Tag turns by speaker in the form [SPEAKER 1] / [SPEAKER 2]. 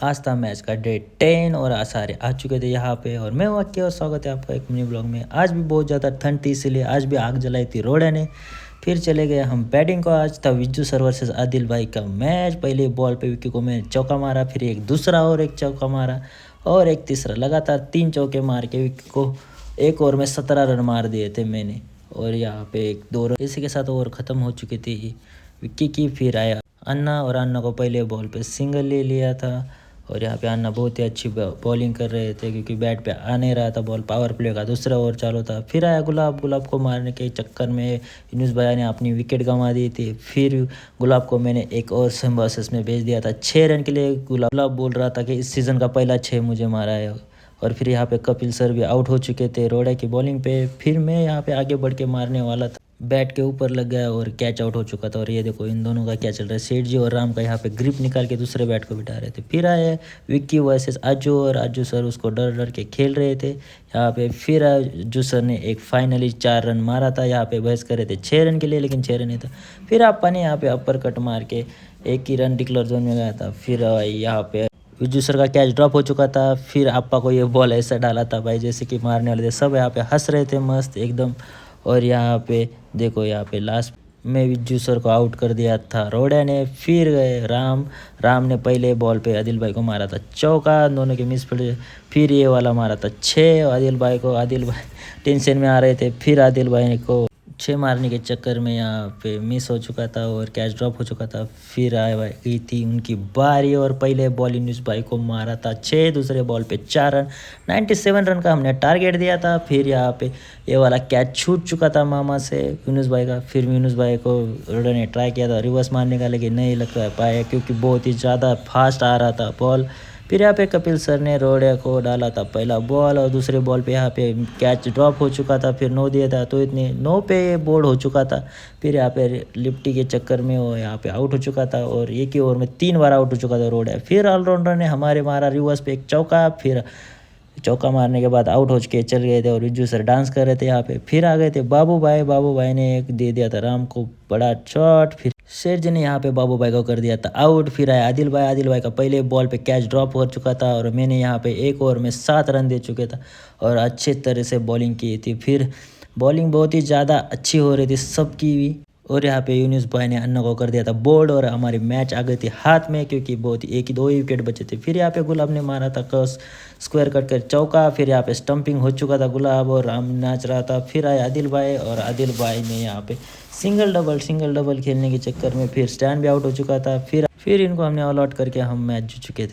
[SPEAKER 1] आज था मैच का डे 10 और सारे आ चुके थे यहाँ पे और मैं हूँ अक्की और स्वागत है आपका एक मिनी ब्लॉग में। आज भी बहुत ज़्यादा ठंड थी इसलिए आज भी आग जलाई थी रोड़े ने। फिर चले गए हम बैटिंग को। आज था विज्जू सर वर्सेस आदिल भाई का मैच। पहले बॉल पे विक्की को मैंने चौका मारा, फिर एक दूसरा और एक चौका मारा और एक तीसरा, लगातार 3 चौके मार के विक्की को एक ओवर में 17 रन मार दिए थे मैंने। और यहाँ पे एक दो रन इसी के साथ ओवर ख़त्म हो चुकी थी विक्की की। फिर आया अन्ना और अन्ना को पहले बॉल पे सिंगल ले लिया था और यहाँ पे अन्ना बहुत ही अच्छी बॉलिंग कर रहे थे क्योंकि बैट पे आ नहीं रहा था बॉल। पावर प्ले का दूसरा ओवर चालू था। फिर आया गुलाब। गुलाब को मारने के चक्कर में यूनुस भैया ने अपनी विकेट गंवा दी थी। फिर गुलाब को मैंने एक और सिम्बासिस में भेज दिया था 6 रन के लिए। गुलाब बोल रहा था कि इस सीज़न का पहला 6 मुझे मारा है। और फिर यहाँ पे कपिल सर भी आउट हो चुके थे रोड़े की बॉलिंग पे। फिर मैं यहाँ पे आगे बढ़ के मारने वाला था, बैट के ऊपर लग गया और कैच आउट हो चुका था। और ये देखो इन दोनों का क्या चल रहा है, सेठ जी और राम का यहाँ पे ग्रिप निकाल के दूसरे बैट को बिठा रहे थे। फिर आए विक्की वर्सेस आजू और आजू सर उसको डर डर के खेल रहे थे यहाँ पे। फिर आजू सर ने एक फाइनली 4 रन मारा था। यहाँ पे बहस कर रहे थे 6 रन के लिए, लेकिन 6 रन नहीं था। फिर आपा ने यहाँ पे अपर कट मार के एक ही रन डिक्लेयर जोन में गया था। फिर यहाँ पे विज्जू सर का कैच ड्रॉप हो चुका था। फिर आपा को ये बॉल ऐसा डाला था भाई जैसे कि मारने वाले थे। सब यहाँ पे हंस रहे थे मस्त एकदम। और यहाँ पे देखो यहाँ पे लास्ट में विज्जू सर को आउट कर दिया था रोड़े ने। फिर गए राम ने पहले बॉल पे आदिल भाई को मारा था चौका, दोनों के मिस फील्ड। फिर ये वाला मारा था 6 आदिल भाई को। आदिल भाई टेंशन में आ रहे थे। फिर आदिल भाई को 6 मारने के चक्कर में यहाँ पे मिस हो चुका था और कैच ड्रॉप हो चुका था। फिर आए भाई गई थी उनकी बारी और पहले बॉल यूनुस भाई को मारा था 6, दूसरे बॉल पे 4 रन। 97 रन का हमने टारगेट दिया था। फिर यहाँ पे ये वाला कैच छूट चुका था मामा से यूनुस भाई का। फिर यूनुस भाई को रोडे ने ट्राई किया था रिवर्स मारने का, लेकिन नहीं लग पाया क्योंकि बहुत ही ज़्यादा फास्ट आ रहा था बॉल। फिर यहाँ पे कपिल सर ने रोड़े को डाला था पहला बॉल और दूसरे बॉल पे यहाँ पे कैच ड्रॉप हो चुका था। फिर 9 दिया था तो इतने 9 पे बोल्ड हो चुका था। फिर यहाँ पे लिफ्टी के चक्कर में वो यहाँ पे आउट हो चुका था और एक ही ओवर में 3 बार आउट हो चुका था रोड़े। फिर ऑलराउंडर ने हमारे मारा रिवर्स पे एक चौका। फिर चौका मारने के बाद आउट हो के चल गए थे और विज्जू सर डांस कर रहे थे यहाँ पे। फिर आ गए थे बाबू भाई ने एक दे दिया था राम को बड़ा शॉट। फिर शेर जी ने यहाँ पे बाबू भाई को कर दिया था आउट। फिर आया आदिल भाई का पहले बॉल पे कैच ड्रॉप हो चुका था और मैंने यहाँ पे एक ओवर में 7 रन दे चुके था और अच्छे तरह से बॉलिंग की थी। फिर बॉलिंग बहुत ही ज़्यादा अच्छी हो रही थी सबकी भी। और यहाँ पे यूनुस भाई ने अन्ना को कर दिया था बोल्ड और हमारी मैच आ गई थी हाथ में क्योंकि बहुत ही 1 ही 2 ही विकेट बचे थे। फिर यहाँ पे गुलाब ने मारा था क्रॉस स्क्वायर कट कर चौका। फिर यहाँ पे स्टंपिंग हो चुका था गुलाब और राम नाच रहा था। फिर आए आदिल भाई और आदिल भाई ने यहाँ पे सिंगल डबल खेलने के चक्कर में फिर स्टैंड भी आउट हो चुका था। फिर इनको हमने ऑल आउट करके हम मैच जीत चुके थे।